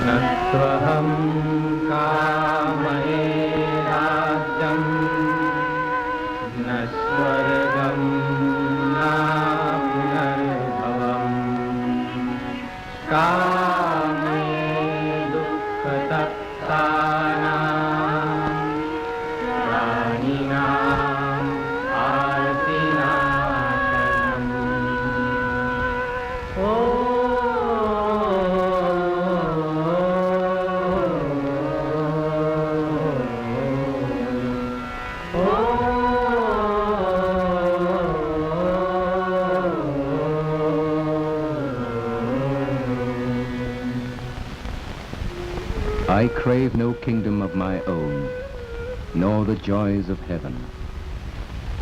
Natvaham kamaye rajyam naswargam na punarbhavam kame dukkha taptanam praninam artinatanam. I crave no kingdom of my own, nor the joys of heaven.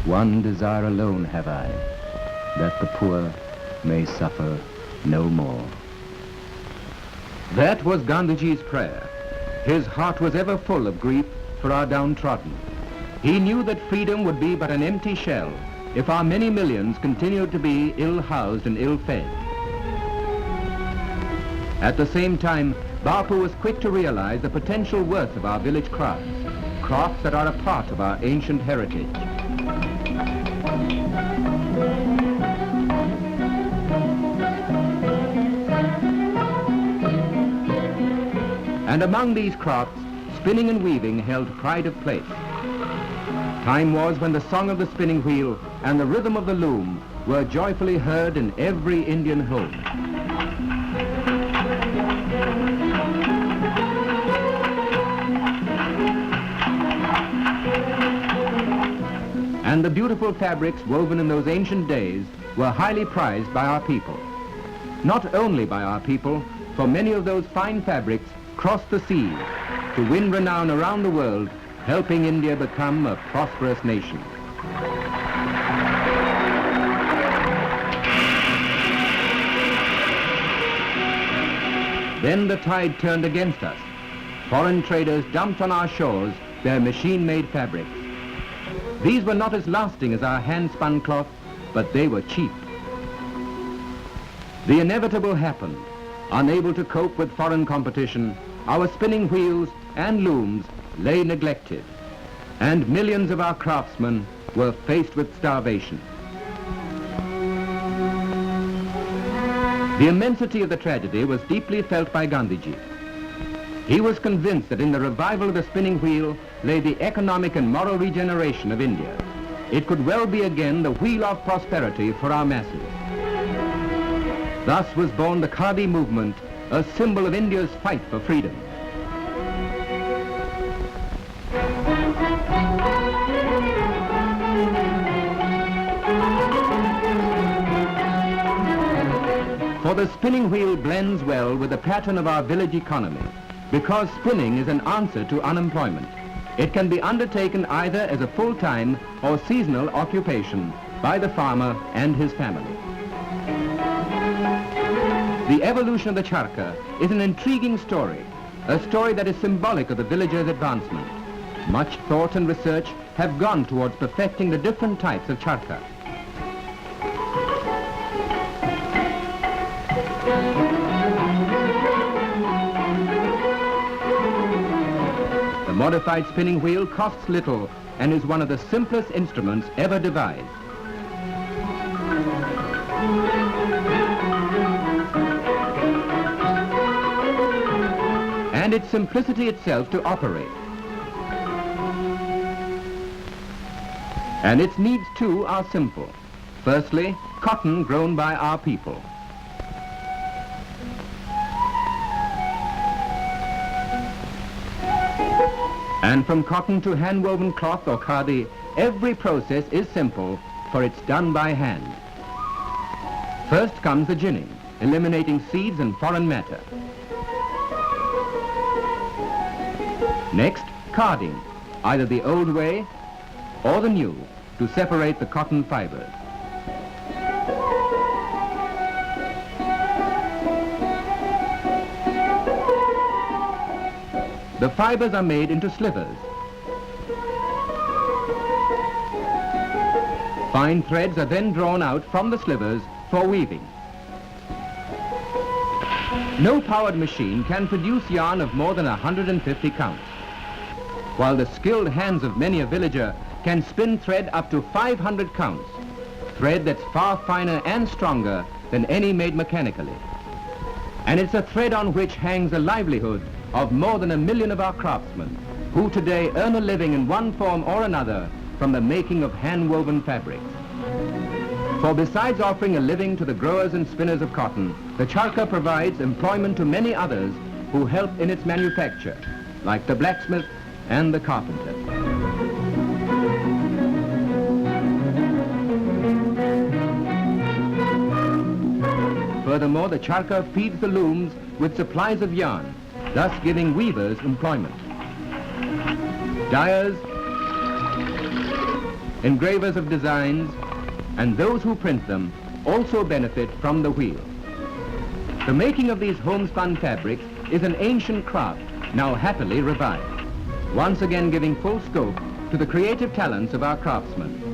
One desire alone have I, that the poor may suffer no more. That was Gandhiji's prayer. His heart was ever full of grief for our downtrodden. He knew that freedom would be but an empty shell if our many millions continued to be ill-housed and ill-fed. At the same time, Bapu was quick to realize the potential worth of our village crafts, crafts that are a part of our ancient heritage. And among these crafts, spinning and weaving held pride of place. Time was when the song of the spinning wheel and the rhythm of the loom were joyfully heard in every Indian home. And the beautiful fabrics woven in those ancient days were highly prized by our people. Not only by our people, for many of those fine fabrics crossed the seas to win renown around the world, helping India become a prosperous nation. Then the tide turned against us. Foreign traders dumped on our shores their machine-made fabrics. These were not as lasting as our hand-spun cloth, but they were cheap. The inevitable happened. Unable to cope with foreign competition, our spinning wheels and looms lay neglected, and millions of our craftsmen were faced with starvation. The immensity of the tragedy was deeply felt by Gandhiji. He was convinced that in the revival of the spinning wheel lay the economic and moral regeneration of India. It could well be again the wheel of prosperity for our masses. Thus was born the Khadi movement, a symbol of India's fight for freedom. For the spinning wheel blends well with the pattern of our village economy, because spinning is an answer to unemployment. It can be undertaken either as a full-time or seasonal occupation by the farmer and his family. The evolution of the charkha is an intriguing story, a story that is symbolic of the villager's advancement. Much thought and research have gone towards perfecting the different types of charkha. The modified spinning wheel costs little and is one of the simplest instruments ever devised. And its simplicity itself to operate. And its needs too are simple. Firstly, cotton grown by our people. And from cotton to hand-woven cloth or khadi, every process is simple, for it's done by hand. First comes the ginning, eliminating seeds and foreign matter. Next, carding, either the old way or the new, to separate the cotton fibers. The fibers are made into slivers. Fine threads are then drawn out from the slivers for weaving. No powered machine can produce yarn of more than 150 counts, while the skilled hands of many a villager can spin thread up to 500 counts, thread that's far finer and stronger than any made mechanically. And it's a thread on which hangs the livelihood of more than 1 million of our craftsmen, who today earn a living in one form or another from the making of hand-woven fabrics. For besides offering a living to the growers and spinners of cotton, the charkha provides employment to many others who help in its manufacture, like the blacksmith and the carpenter. Furthermore, the charkha feeds the looms with supplies of yarn, thus giving weavers employment. Dyers, engravers of designs, and those who print them also benefit from the wheel. The making of these homespun fabrics is an ancient craft now happily revived, once again giving full scope to the creative talents of our craftsmen.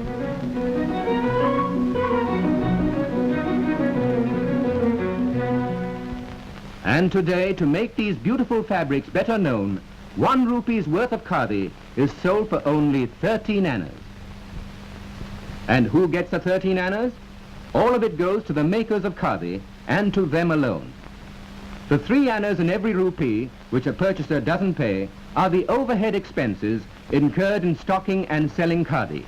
And today, to make these beautiful fabrics better known, 1 rupee's worth of khadi is sold for only 13 annas. And who gets the 13 annas? All of it goes to the makers of khadi and to them alone. The 3 annas in every rupee, which a purchaser doesn't pay, are the overhead expenses incurred in stocking and selling khadi.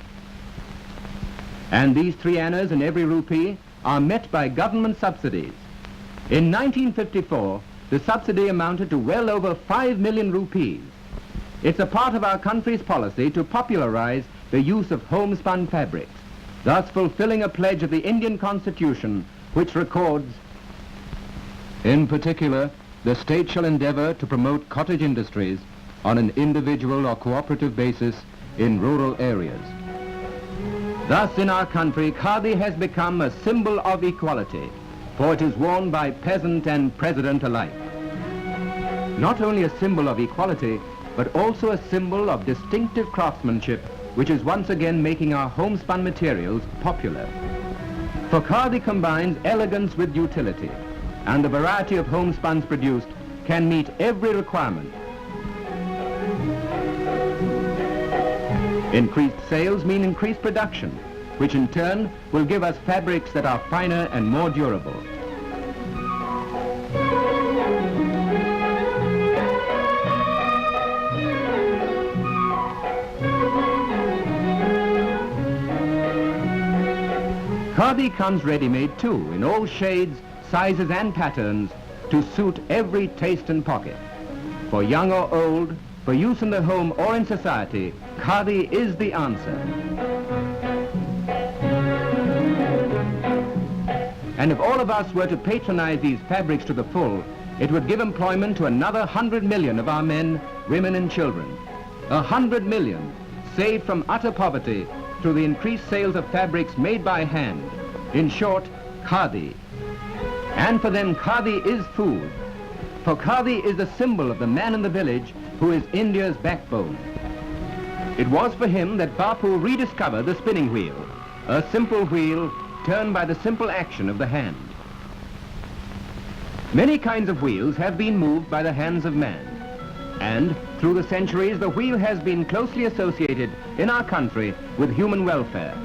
And these 3 annas in every rupee are met by government subsidies. In 1954, the subsidy amounted to well over 5 million rupees. It's a part of our country's policy to popularize the use of homespun fabrics, thus fulfilling a pledge of the Indian Constitution, which records, in particular, the state shall endeavor to promote cottage industries on an individual or cooperative basis in rural areas. Thus, in our country, khadi has become a symbol of equality, for it is worn by peasant and president alike. Not only a symbol of equality, but also a symbol of distinctive craftsmanship, which is once again making our homespun materials popular. For khadi combines elegance with utility, and the variety of homespuns produced can meet every requirement. Increased sales mean increased production, which in turn will give us fabrics that are finer and more durable. Khadi comes ready-made too, in all shades, sizes and patterns to suit every taste and pocket. For young or old, for use in the home or in society, khadi is the answer. And if all of us were to patronize these fabrics to the full, it would give employment to another 100 million of our men, women and children. 100 million saved from utter poverty through the increased sales of fabrics made by hand. In short, khadi. And for them, khadi is food. For khadi is the symbol of the man in the village who is India's backbone. It was for him that Bapu rediscovered the spinning wheel, a simple wheel turned by the simple action of the hand. Many kinds of wheels have been moved by the hands of man, and through the centuries the wheel has been closely associated in our country with human welfare.